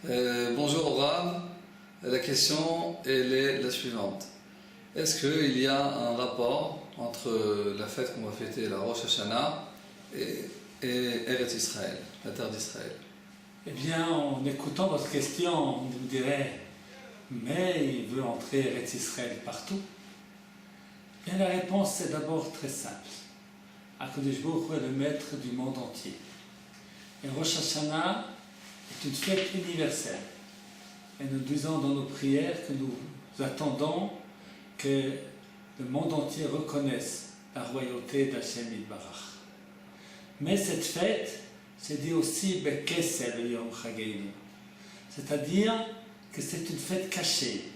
Bonjour Rav, la question elle est la suivante. Est-ce qu'il y a un rapport entre la fête qu'on va fêter, la Rosh Hashanah, et Eretz Israël, la terre d'Israël? Eh bien, en écoutant votre question, on nous dirait, mais il veut entrer Eretz Israël partout. Bien, la réponse est d'abord très simple. HaKadosh Baruch Hu est le maître du monde entier. Et Rosh Hashanah est une fête universelle. Et nous disons dans nos prières que nous attendons que le monde entier reconnaisse la royauté d'Hashem Yitbarach. Mais cette fête, c'est dit aussi Bekesel Yom Chageinu. C'est-à-dire que c'est une fête cachée.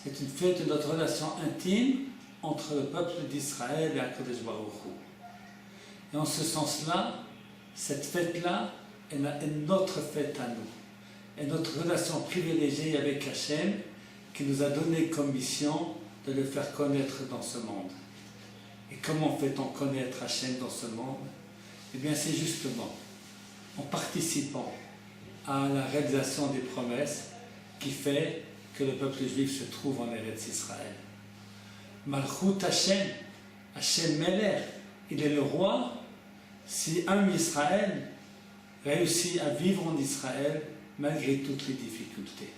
C'est une fête de notre relation intime entre le peuple d'Israël et HaKadosh Baruch Hu. Et en ce sens-là, cette fête-là est notre fête à nous. Et notre relation privilégiée avec Hachem qui nous a donné comme mission de le faire connaître dans ce monde. Et comment fait-on connaître Hachem dans ce monde? Eh bien, c'est justement en participant à la réalisation des promesses qui fait que le peuple juif se trouve en Eretz Israël. Malchut Hachem, Hachem Melech, il est le roi. Si un Israël réussit à vivre en Israël malgré toutes les difficultés.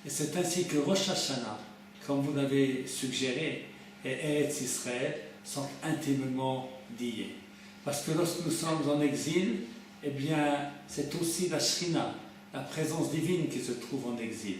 Et c'est ainsi que Rosh Hashanah, comme vous l'avez suggéré, et Eretz Israël sont intimement liés. Parce que lorsque nous sommes en exil, eh bien, c'est aussi la Shrina, la présence divine qui se trouve en exil.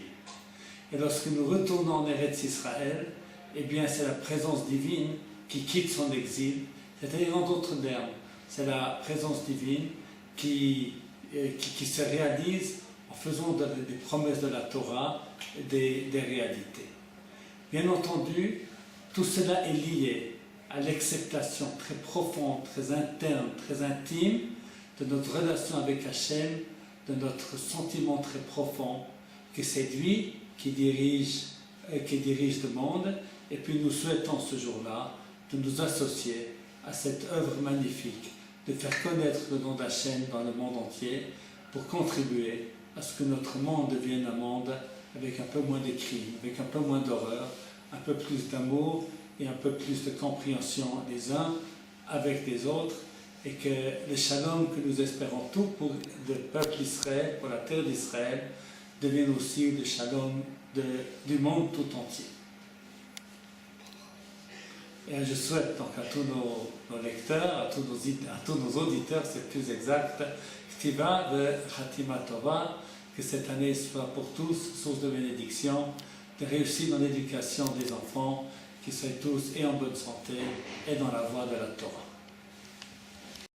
Et lorsque nous retournons en Eretz Israël, eh bien, c'est la présence divine qui quitte son exil, c'est-à-dire en d'autres termes, c'est la présence divine qui se réalise en faisant des promesses de la Torah, des réalités. Bien entendu, tout cela est lié à l'acceptation très profonde, très interne, très intime de notre relation avec Hachem, de notre sentiment très profond que c'est lui qui dirige le monde, et puis nous souhaitons ce jour-là de nous associer à cette œuvre magnifique, de faire connaître le nom d'Hachem dans le monde entier pour contribuer à ce que notre monde devienne un monde avec un peu moins de crimes, avec un peu moins d'horreur, un peu plus d'amour et un peu plus de compréhension des uns avec les autres, et que le shalom que nous espérons tous pour le peuple d'Israël, pour la terre d'Israël, devienne aussi le shalom du monde tout entier. Et je souhaite donc à tous nos lecteurs, à tous nos auditeurs, c'est plus exact, Ktiva de Khatima Tova, que cette année soit pour tous source de bénédiction, de réussir dans l'éducation des enfants, qu'ils soient tous et en bonne santé et dans la voie de la Torah.